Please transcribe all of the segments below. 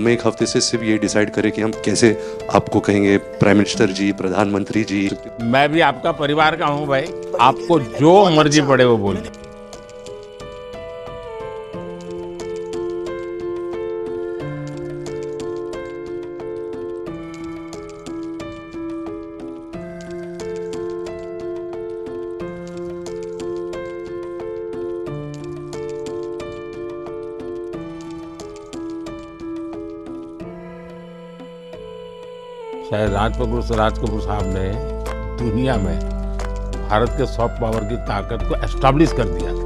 हम एक हफ्ते से सिर्फ ये डिसाइड करें कि हम कैसे आपको कहेंगे प्राइम मिनिस्टर जी, प्रधानमंत्री जी। मैं भी आपका परिवार का हूं भाई, आपको जो मर्जी पड़े वो बोलिए। शायद राज कपूर साहब ने दुनिया में भारत के सॉफ्ट पावर की ताकत को एस्टैब्लिश कर दिया था।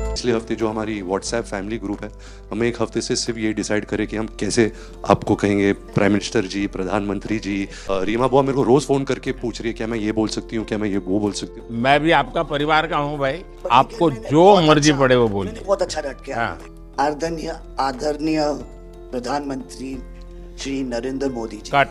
पिछले हफ्ते जो हमारी व्हाट्सएप फैमिली ग्रुप है, हम एक हफ्ते से सिर्फ ये डिसाइड करें कि हम कैसे आपको कहेंगे प्राइम मिनिस्टर जी, प्रधानमंत्री जी। रीमा बुआ मेरे को रोज फोन करके पूछ रही है क्या मैं ये बोल सकती हूँ, क्या मैं ये वो बोल सकती हूँ। मैं भी आपका परिवार का हूं भाई, आपको जो मर्जी पड़े वो बोलिए। बहुत अच्छा रट गया। हाँ। आदरणीय प्रधानमंत्री श्री नरेंद्र मोदी जी। कट।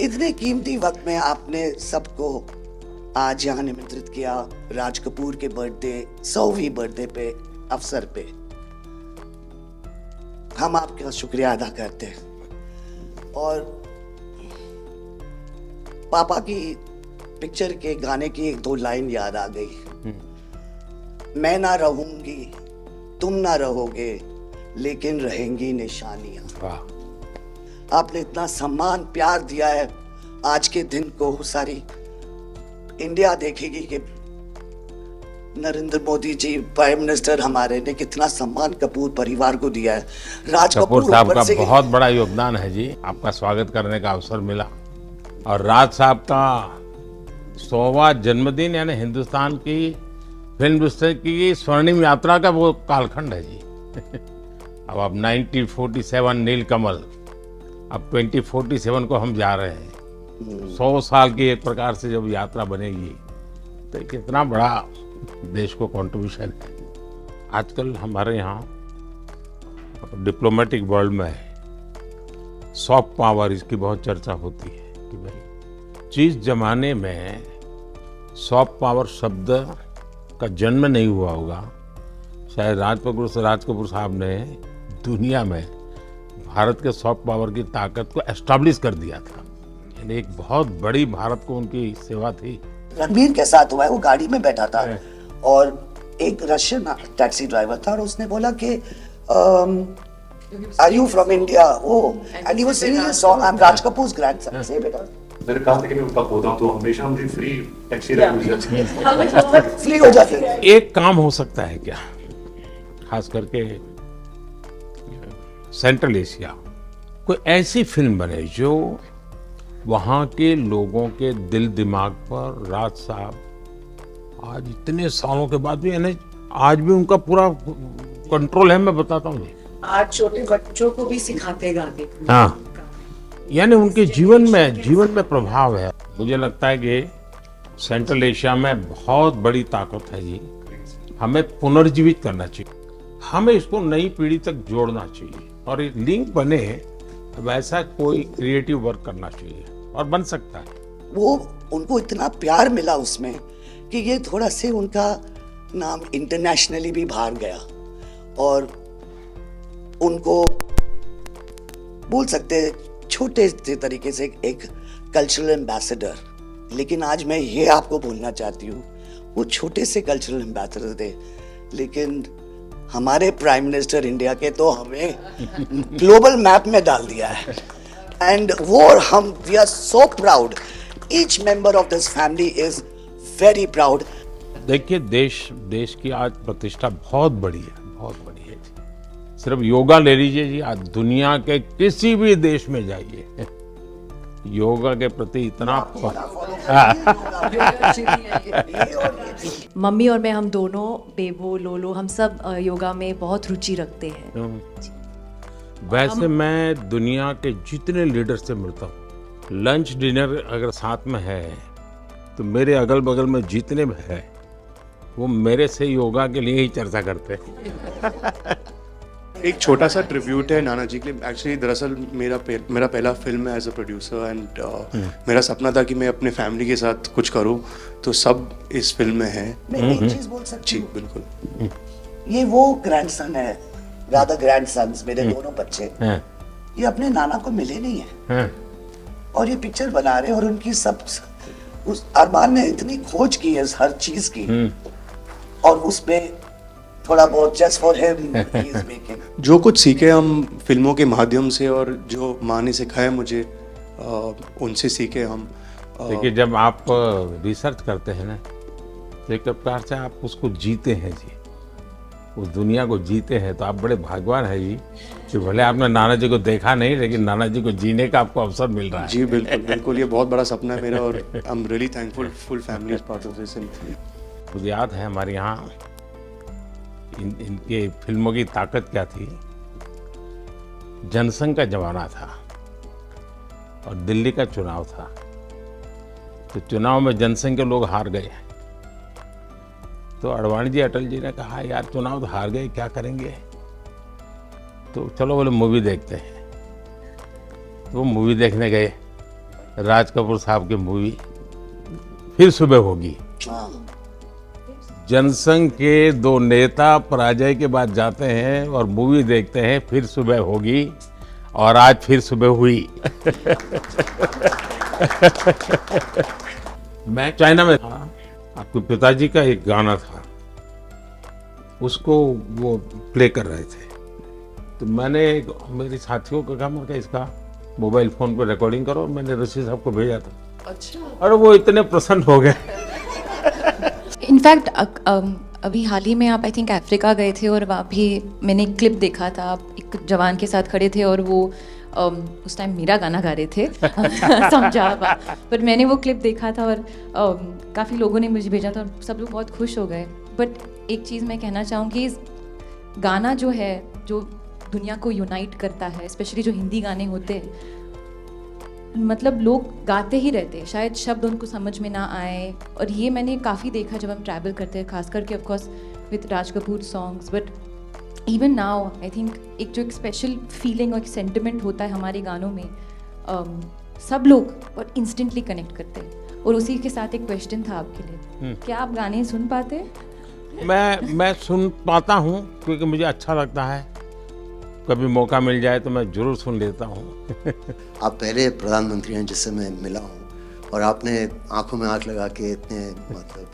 इतने कीमती वक्त में आपने सबको आज यहाँ निमंत्रित किया राज कपूर के बर्थडे 100वीं बर्थडे पे अवसर पे। हम आपका शुक्रिया अदा करते हैं। और पापा की पिक्चर के गाने की एक दो लाइन याद आ गई। मैं ना रहूंगी, तुम ना रहोगे, लेकिन रहेंगी निशानियां। वाह। आपने इतना सम्मान प्यार दिया है, आज के दिन को सारी इंडिया देखेगी कि नरेंद्र मोदी जी प्राइम मिनिस्टर हमारे ने कितना सम्मान कपूर परिवार को दिया है। राज कपूर साहब का ऊपर से बहुत बड़ा योगदान है जी। आपका स्वागत करने का अवसर मिला और राज साहब का 100वां जन्मदिन यानी हिंदुस्तान की फिल्म इंडस्ट्री की स्वर्णिम यात्रा का वो कालखंड है जी। अब 1947 नीलकमल, अब 2047 को हम जा रहे हैं। 100 साल की एक प्रकार से जब यात्रा बनेगी तो कितना बड़ा देश को कंट्रीब्यूशन है। आजकल हमारे यहाँ डिप्लोमेटिक वर्ल्ड में सॉफ्ट पावर इसकी बहुत चर्चा होती है कि भाई जिस जमाने में सॉफ्ट पावर शब्द का जन्म नहीं हुआ होगा, शायद राज कपूर साहब ने दुनिया में भारत के सॉफ्ट पावर की ताकत को एस्टैब्लिश कर दिया था। यानी एक बहुत बड़ी भारत को उनकी सेवा थी। रणबीर के साथ हुआ है, वो गाड़ी में बैठा था और एक रशियन टैक्सी ड्राइवर था और उसने बोला कि are you from India? And he was singing a song, I am Raj Kapoor's grandson. से बेटा मैंने कहा था कि मैं उनका पोता हूं तो हमेशा मुझे फ्री टैक्सी राइड फ्री हो जाती है। एक काम हो सकता है क्या, खास करके सेंट्रल एशिया, कोई ऐसी फिल्म बने जो वहाँ के लोगों के दिल दिमाग पर राज साहब आज इतने सालों के बाद भी यानी आज भी उनका पूरा कंट्रोल है। मैं बताता हूँ जी, आज छोटे बच्चों को भी सिखाते गाने। हाँ, यानी उनके जीवन में प्रभाव है। मुझे लगता है कि सेंट्रल एशिया में बहुत बड़ी ताकत है जी। हमें पुनर्जीवित करना चाहिए, हमें इसको नई पीढ़ी तक जोड़ना चाहिए और एक लिंक बने, वैसा कोई क्रिएटिव वर्क करना चाहिए और बन सकता है। वो उनको इतना प्यार मिला उसमें कि ये थोड़ा से उनका नाम इंटरनेशनली भी बाहर गया और उनको बोल सकते छोटे से तरीके से एक कल्चरल एम्बेसडर। लेकिन आज मैं ये आपको बोलना चाहती हूँ, वो छोटे से कल्चरल एम्बेसडर थे, लेकिन हमारे प्राइम मिनिस्टर इंडिया के तो हमें ग्लोबल मैप में डाल दिया है। एंड वो हम we are so proud, each member of this family is very proud. देखिए देश की आज प्रतिष्ठा बहुत बड़ी है, बहुत बड़ी है। सिर्फ योगा ले लीजिए जी, आज दुनिया के किसी भी देश में जाइए, योगा के प्रति इतना मम्मी और मैं, हम दोनों, बेबो लोलो, हम सब योगा में बहुत रुचि रखते हैं। वैसे मैं दुनिया के जितने लीडर से मिलता हूँ, लंच डिनर अगर साथ में है तो मेरे अगल बगल में जितने भी है वो मेरे से योगा के लिए ही चर्चा करते हैं। एक छोटा सा ट्रिब्यूट है नाना जी के लिए। एक्चुअली दरअसल मेरा पहला फिल्म है एज अ प्रोड्यूसर एंड मेरा सपना था कि मैं अपने फैमिली के साथ कुछ करूं, तो सब इस फिल्म में है। मैं एक चीज बोल सकती जी हूँ, बिल्कुल। ये वो ग्रैंडसन है, रादर ग्रैंडसन्स, मेरे दोनों बच्चे, हैं, ये अपने नाना को मिले नहीं है हैं। और ये पिक्चर बना रहे हैं और उनकी सब उस अरमान ने इतनी खोज की है हर चीज की और उसमें थोड़ा बहुत just for him he is making. जो कुछ सीखे हम फिल्मों के माध्यम से और जो माँ ने सिखाया मुझे उनसे सीखे हम। देखिए, जब आप रिसर्च करते हैं ना, तो एक प्रकार से आप उसको जीते हैं जी, उस दुनिया को जीते हैं। तो आप बड़े भाग्यवान हैं जी कि भले आपने नाना जी को देखा नहीं, लेकिन नाना जी को जीने का आपको अवसर मिल रहा है। जी बिल्कुल बिल्कुल, ये बहुत बड़ा सपना है मेरा और I am really thankful, full family is part of this. मुझे याद है हमारे यहाँ इनके फिल्मों की ताकत क्या थी। जनसंघ का जमाना था और दिल्ली का चुनाव था, तो चुनाव में जनसंघ के लोग हार गए। तो अडवाणी जी, अटल जी ने कहा, यार चुनाव तो हार गए, क्या करेंगे, तो चलो बोले मूवी देखते हैं। तो वो मूवी देखने गए, राज कपूर साहब की मूवी फिर सुबह होगी। जनसंघ के दो नेता पराजय के बाद जाते हैं और मूवी देखते हैं फिर सुबह होगी, और आज फिर सुबह हुई। मैं चाइना में था, आपके पिताजी का एक गाना था, उसको वो प्ले कर रहे थे। तो मैंने मेरे साथियों को कहा, मैं इसका मोबाइल फोन पर रिकॉर्डिंग करो, मैंने ऋषि साहब को भेजा था। अच्छा। और वो इतने प्रसन्न हो गए। इनफैक्ट अभी हाल ही में आप आई थिंक अफ्रीका गए थे और वहाँ भी मैंने एक क्लिप देखा था, आप एक जवान के साथ खड़े थे और वो उस टाइम मेरा गाना गा रहे थे। समझा, पर मैंने वो क्लिप देखा था और काफ़ी लोगों ने मुझे भेजा था और सब लोग बहुत खुश हो गए। बट एक चीज़ मैं कहना चाहूँगी, गाना जो है, जो दुनिया को यूनाइट करता है, स्पेशली जो हिंदी गाने होते हैं, मतलब लोग गाते ही रहते हैं, शायद शब्द उनको समझ में ना आए। और ये मैंने काफ़ी देखा जब हम ट्रैवल करते हैं, खास करके of course with Raj Kapoor songs, but even now I think एक जो एक स्पेशल फीलिंग और एक सेंटिमेंट होता है हमारे गानों में, सब लोग और इंस्टेंटली कनेक्ट करते हैं। और उसी के साथ एक क्वेश्चन था आपके लिए, क्या आप गाने सुन पाते हैं? मैं सुन पाता हूँ, क्योंकि मुझे अच्छा लगता है। कभी मौका मिल जाए तो मैं जरूर सुन लेता हूँ। आप पहले प्रधानमंत्री हैं जिससे मैं मिला हूँ, और आपने आंखों में आंख लगा के इतने मतलब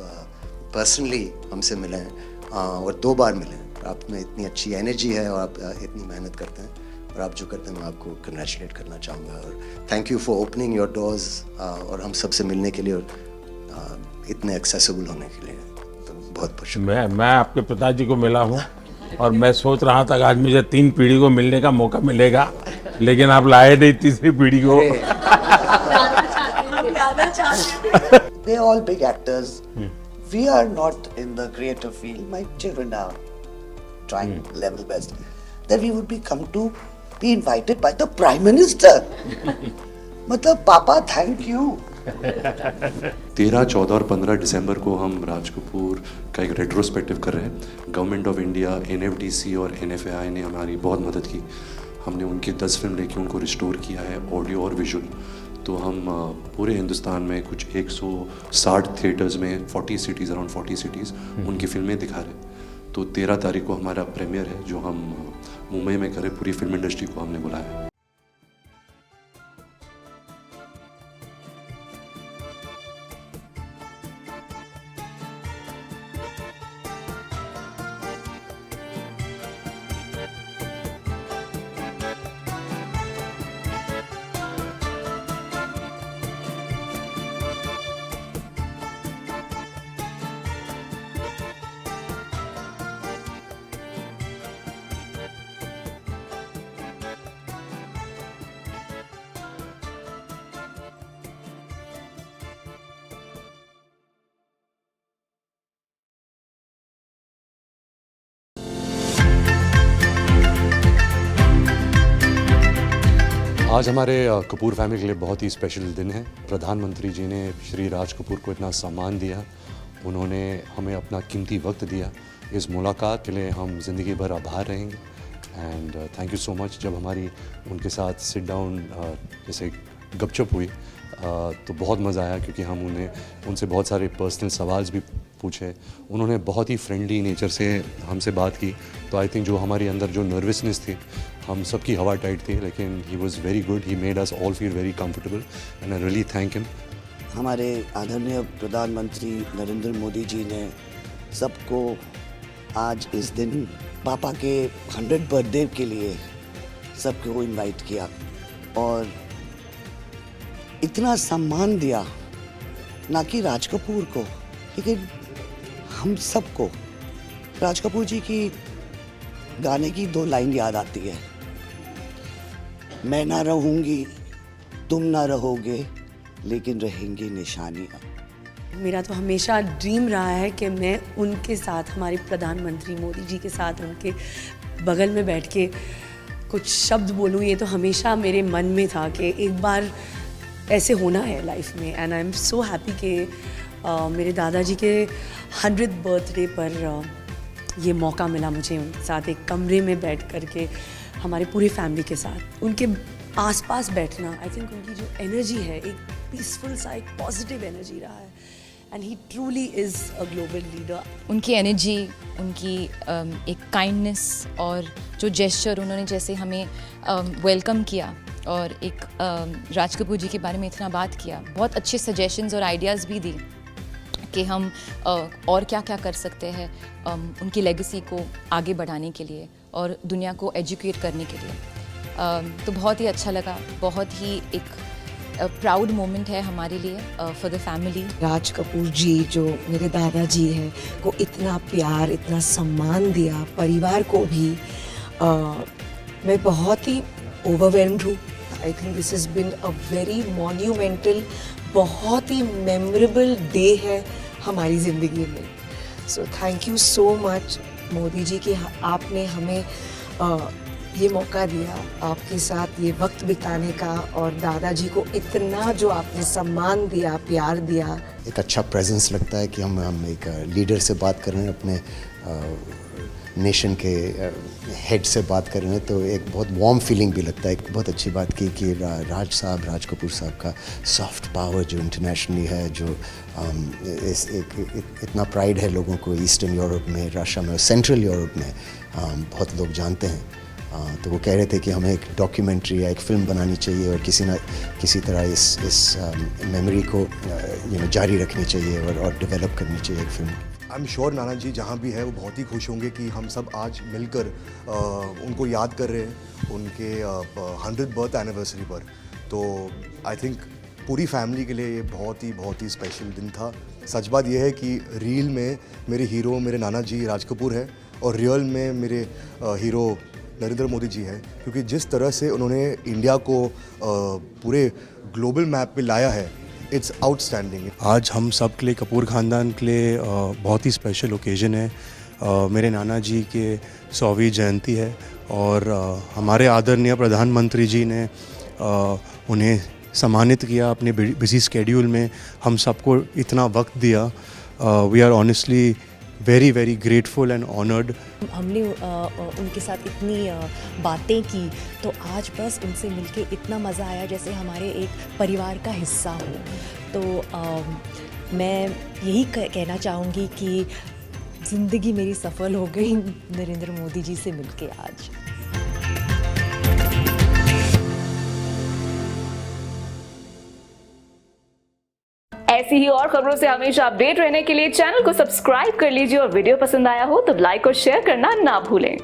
पर्सनली हमसे मिले हैं, और 2 बार मिले हैं। आप में इतनी अच्छी एनर्जी है और आप इतनी मेहनत करते हैं, और आप जो करते हैं मैं आपको कंग्रेचुलेट करना चाहूँगा। और thank you for opening your doors और हम सबसे मिलने के लिए और इतने एक्सेसिबल होने के लिए, तो बहुत बहुत शुक्रिया। मैं आपके पिताजी को मिला हूँ और मैं सोच रहा था कि आज मुझे 3 पीढ़ी को मिलने का मौका मिलेगा, लेकिन आप लाए नहीं तीसरी पीढ़ी को। They're all big actors. We are not in the creative field. My children are trying level best. Then we would be invited by the Prime Minister. मतलब पापा थैंक यू। 13, 14 और 15 दिसंबर को हम राज कपूर का एक रेट्रोस्पेक्टिव कर रहे हैं। गवर्नमेंट ऑफ इंडिया, NFDC और NFAI ने हमारी बहुत मदद की। हमने उनकी 10 फिल्म लेके उनको रिस्टोर किया है, ऑडियो और विजुअल। तो हम पूरे हिंदुस्तान में कुछ 160 थिएटर्स में 40 सिटीज़, अराउंड 40 सिटीज़ उनकी फिल्में दिखा रहे हैं। तो 13 तारीख को हमारा प्रीमियर है, जो हम मुंबई में करें। पूरी फिल्म इंडस्ट्री को हमने बुलाया है। आज हमारे कपूर फैमिली के लिए बहुत ही स्पेशल दिन है। प्रधानमंत्री जी ने श्री राज कपूर को इतना सम्मान दिया, उन्होंने हमें अपना कीमती वक्त दिया। इस मुलाकात के लिए हम ज़िंदगी भर आभार रहेंगे। And thank you so much. जब हमारी उनके साथ सिट डाउन जैसे गपशप हुई तो बहुत मज़ा आया, क्योंकि हम उनसे बहुत सारे पर्सनल सवाल भी पूछे। उन्होंने बहुत ही फ्रेंडली नेचर से हमसे बात की। तो आई थिंक जो हमारे अंदर जो नर्वसनेस थी, हम सबकी हवा टाइट थी, लेकिन he was very good. He made us all feel very comfortable and I really thank him. हमारे आदरणीय प्रधानमंत्री नरेंद्र मोदी जी ने सबको आज इस दिन पापा के 100th बर्थडे के लिए सबको इनवाइट किया और इतना सम्मान दिया, ना कि राज कपूर को, लेकिन हम सबको। राज कपूर जी की गाने की 2 लाइन याद आती है, मैं ना रहूँगी तुम ना रहोगे लेकिन रहेंगी निशानियाँ। मेरा तो हमेशा ड्रीम रहा है कि मैं उनके साथ, हमारे प्रधानमंत्री मोदी जी के साथ उनके बगल में बैठ के कुछ शब्द बोलूँ। ये तो हमेशा मेरे मन में था कि एक बार ऐसे होना है लाइफ में। And I am so happy कि मेरे दादाजी के 100th बर्थडे पर ये मौका मिला मुझे उनके साथ एक कमरे में बैठ कर के, हमारे पूरी फैमिली के साथ उनके आसपास बैठना। आई थिंक उनकी जो एनर्जी है, एक पीसफुल सा, एक पॉजिटिव एनर्जी रहा है। And he truly is a global leader. उनकी एनर्जी, उनकी एक काइंडनेस और जो जेस्चर उन्होंने जैसे हमें वेलकम किया और एक राज कपूर जी के बारे में इतना बात किया, बहुत अच्छे सजेशंस और आइडियाज़ भी दी कि हम और क्या क्या कर सकते हैं उनकी लेगेसी को आगे बढ़ाने के लिए और दुनिया को एजुकेट करने के लिए। तो बहुत ही अच्छा लगा, बहुत ही एक प्राउड मोमेंट है हमारे लिए for the family. Raj Kapoor जी जो मेरे दादाजी हैं को इतना प्यार, इतना सम्मान दिया, परिवार को भी, मैं बहुत ही ओवरवेल्म्ड हूँ। I think this has been a very monumental, बहुत ही मेमोरेबल डे है हमारी ज़िंदगी में। So thank you so much Modi ji कि आपने हमें ये मौका दिया आपके साथ ये वक्त बिताने का, और दादाजी को इतना जो आपने सम्मान दिया, प्यार दिया। एक अच्छा प्रेजेंस लगता है कि हम एक लीडर से बात कर रहे हैं, अपने नेशन के हेड से बात कर रहे हैं, तो एक बहुत वार्म फीलिंग भी लगता है। एक बहुत अच्छी बात की कि राज कपूर साहब का सॉफ्ट पावर जो इंटरनेशनली है, जो इतना प्राइड है लोगों को ईस्टर्न यूरोप में, रशिया में, सेंट्रल यूरोप में बहुत लोग जानते हैं। तो वो कह रहे थे कि हमें एक डॉक्यूमेंट्री या एक फिल्म बनानी चाहिए और किसी तरह इस मेमोरी को जारी रखनी चाहिए और डेवलप करनी चाहिए एक फिल्म। आई एम श्योर नाना जी जहाँ भी है वो बहुत ही खुश होंगे कि हम सब आज मिलकर उनको याद कर रहे हैं उनके 100th बर्थ एनिवर्सरी पर। तो आई थिंक पूरी फैमिली के लिए ये बहुत ही स्पेशल दिन था। सच बात यह है कि रील में मेरे हीरो मेरे नाना जी राज कपूर है और रियल में मेरे हीरो नरेंद्र मोदी जी हैं, क्योंकि जिस तरह से उन्होंने इंडिया को पूरे ग्लोबल मैप पे लाया है, इट्स आउटस्टैंडिंग। आज हम सब के लिए, कपूर ख़ानदान के लिए बहुत ही स्पेशल ओकेजन है। मेरे नाना जी के 100वीं जयंती है और हमारे आदरणीय प्रधानमंत्री जी ने उन्हें सम्मानित किया अपने बिजी स्केड्यूल में, हम सबको इतना वक्त दिया। We are honestly very grateful and honoured. हमने उनके साथ इतनी बातें की, तो आज बस उनसे मिलके इतना मज़ा आया जैसे हमारे एक परिवार का हिस्सा हो। तो मैं यही कहना चाहूँगी कि ज़िंदगी मेरी सफल हो गई नरेंद्र मोदी जी से मिलके आज। ऐसी ही और खबरों से हमेशा अपडेट रहने के लिए चैनल को सब्सक्राइब कर लीजिए और वीडियो पसंद आया हो तो लाइक और शेयर करना ना भूलें।